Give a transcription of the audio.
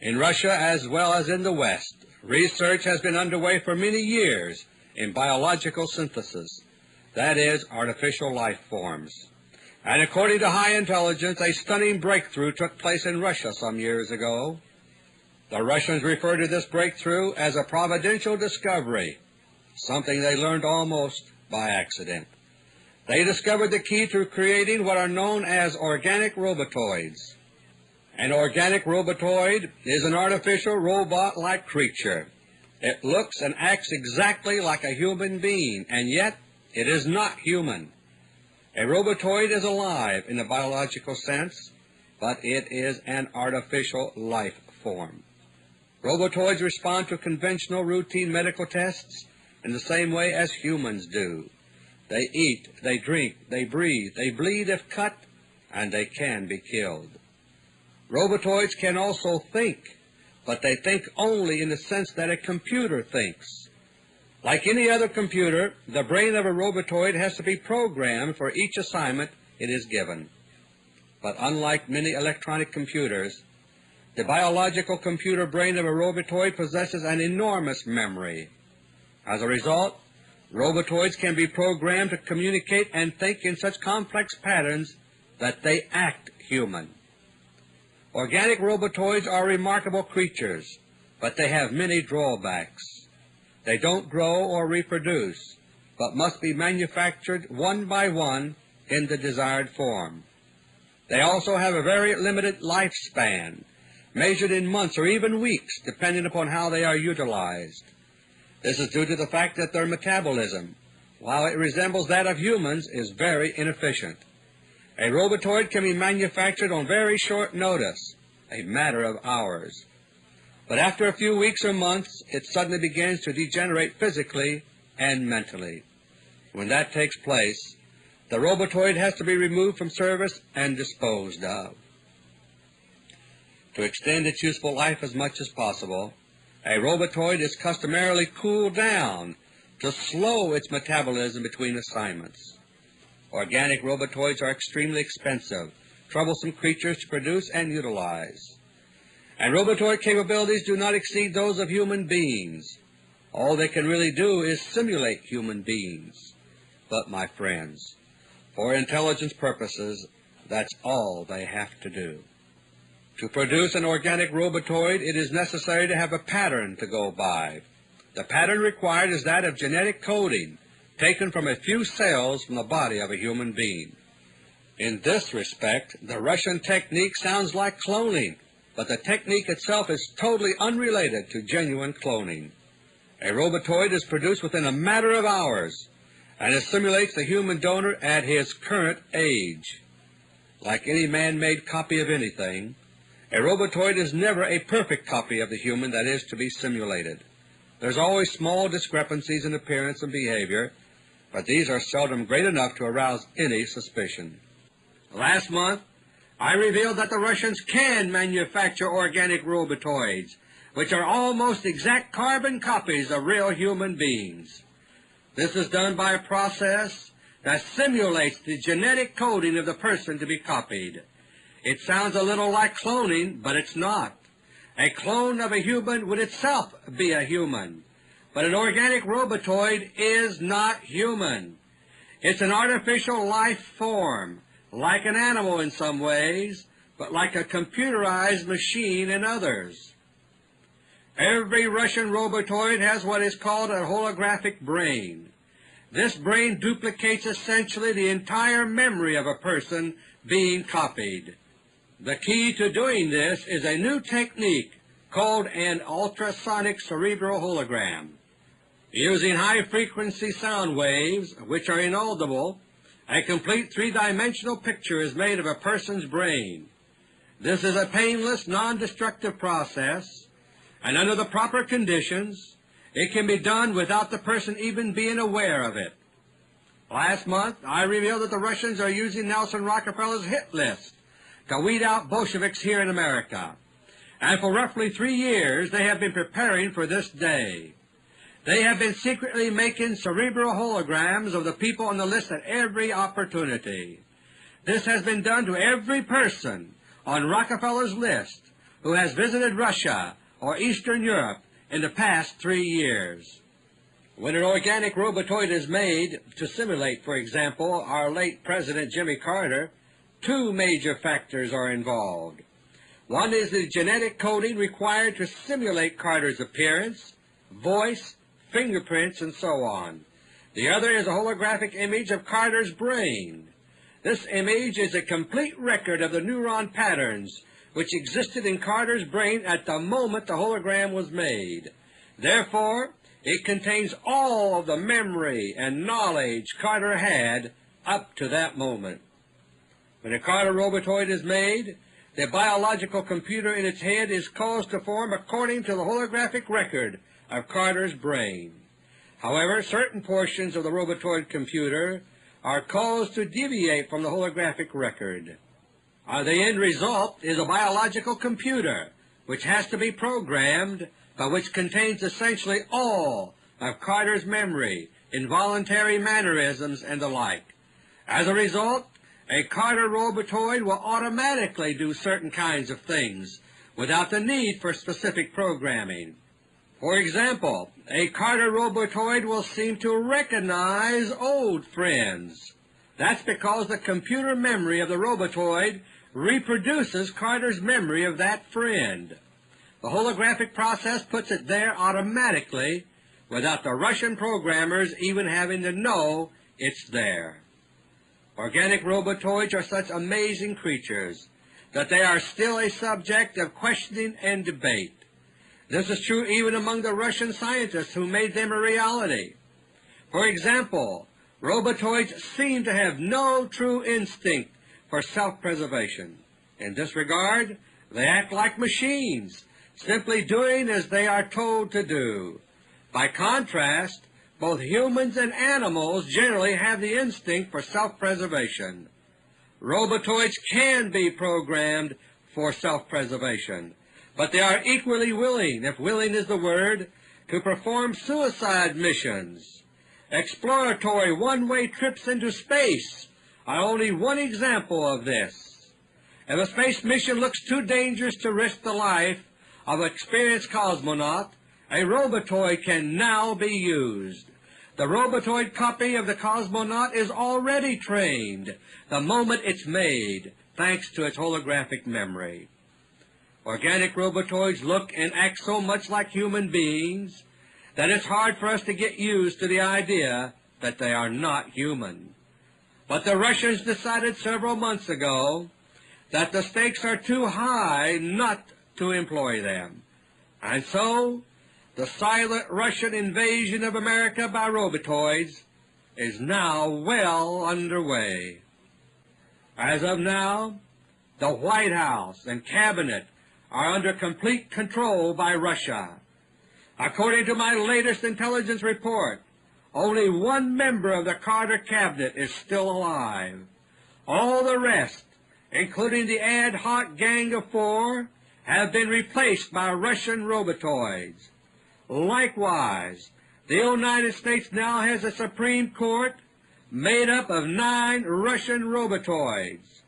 In Russia as well as in the West, research has been underway for many years in biological synthesis, that is, artificial life forms. And according to high intelligence, a stunning breakthrough took place in Russia some years ago. The Russians refer to this breakthrough as a providential discovery, something they learned almost by accident. They discovered the key to creating what are known as organic robotoids. An organic robotoid is an artificial robot-like creature. It looks and acts exactly like a human being, and yet it is not human. A robotoid is alive in the biological sense, but it is an artificial life form. Robotoids respond to conventional routine medical tests in the same way as humans do. They eat, they drink, they breathe, they bleed if cut, and they can be killed. Robotoids can also think, but they think only in the sense that a computer thinks. Like any other computer, the brain of a robotoid has to be programmed for each assignment it is given. But unlike many electronic computers, the biological computer brain of a robotoid possesses an enormous memory. As a result, robotoids can be programmed to communicate and think in such complex patterns that they act human. Organic robotoids are remarkable creatures, but they have many drawbacks. They don't grow or reproduce, but must be manufactured one by one in the desired form. They also have a very limited lifespan, measured in months or even weeks, depending upon how they are utilized. This is due to the fact that their metabolism, while it resembles that of humans, is very inefficient. A robotoid can be manufactured on very short notice, a matter of hours. But after a few weeks or months it suddenly begins to degenerate physically and mentally. When that takes place, the robotoid has to be removed from service and disposed of. To extend its useful life as much as possible, a robotoid is customarily cooled down to slow its metabolism between assignments. Organic robotoids are extremely expensive, troublesome creatures to produce and utilize, and robotoid capabilities do not exceed those of human beings. All they can really do is simulate human beings. But, my friends, for intelligence purposes, that's all they have to do. To produce an organic robotoid, it is necessary to have a pattern to go by. The pattern required is that of genetic coding, taken from a few cells from the body of a human being. In this respect, the Russian technique sounds like cloning, but the technique itself is totally unrelated to genuine cloning. A robotoid is produced within a matter of hours, and it simulates the human donor at his current age. Like any man-made copy of anything, a robotoid is never a perfect copy of the human that is to be simulated. There's always small discrepancies in appearance and behavior, but these are seldom great enough to arouse any suspicion. Last month I revealed that the Russians can manufacture organic robotoids, which are almost exact carbon copies of real human beings. This is done by a process that simulates the genetic coding of the person to be copied. It sounds a little like cloning, but it's not. A clone of a human would itself be a human, but an organic robotoid is not human. It's an artificial life form, like an animal in some ways, but like a computerized machine in others. Every Russian robotoid has what is called a holographic brain. This brain duplicates essentially the entire memory of a person being copied. The key to doing this is a new technique called an ultrasonic cerebral hologram. Using high-frequency sound waves, which are inaudible, a complete three-dimensional picture is made of a person's brain. This is a painless, non-destructive process, and under the proper conditions it can be done without the person even being aware of it. Last month I revealed that the Russians are using Nelson Rockefeller's hit list to weed out Bolsheviks here in America, and for roughly 3 years they have been preparing for this day. They have been secretly making cerebral holograms of the people on the list at every opportunity. This has been done to every person on Rockefeller's list who has visited Russia or Eastern Europe in the past 3 years. When an organic robotoid is made to simulate, for example, our late President Jimmy Carter, two major factors are involved. One is the genetic coding required to simulate Carter's appearance, voice, fingerprints, and so on. The other is a holographic image of Carter's brain. This image is a complete record of the neuron patterns which existed in Carter's brain at the moment the hologram was made. Therefore, it contains all of the memory and knowledge Carter had up to that moment. When a Carter robotoid is made, the biological computer in its head is caused to form according to the holographic record of Carter's brain. However, certain portions of the robotoid computer are caused to deviate from the holographic record. The end result is a biological computer which has to be programmed, but which contains essentially all of Carter's memory, involuntary mannerisms, and the like. As a result, a Carter robotoid will automatically do certain kinds of things without the need for specific programming. For example, a Carter robotoid will seem to recognize old friends. That's because the computer memory of the robotoid reproduces Carter's memory of that friend. The holographic process puts it there automatically without the Russian programmers even having to know it's there. Organic robotoids are such amazing creatures that they are still a subject of questioning and debate. This is true even among the Russian scientists who made them a reality. For example, robotoids seem to have no true instinct for self-preservation. In this regard, they act like machines, simply doing as they are told to do. By contrast, both humans and animals generally have the instinct for self-preservation. Robotoids can be programmed for self-preservation, but they are equally willing, if willing is the word, to perform suicide missions. Exploratory one-way trips into space are only one example of this. If a space mission looks too dangerous to risk the life of an experienced cosmonaut, a robotoid can now be used. The robotoid copy of the cosmonaut is already trained the moment it's made, thanks to its holographic memory. Organic robotoids look and act so much like human beings that it's hard for us to get used to the idea that they are not human. But the Russians decided several months ago that the stakes are too high not to employ them, and so the silent Russian invasion of America by robotoids is now well underway. As of now, the White House and Cabinet are under complete control by Russia. According to my latest intelligence report, only one member of the Carter Cabinet is still alive. All the rest, including the ad hoc Gang of Four, have been replaced by Russian robotoids. Likewise, the United States now has a Supreme Court made up of 9 Russian robotoids.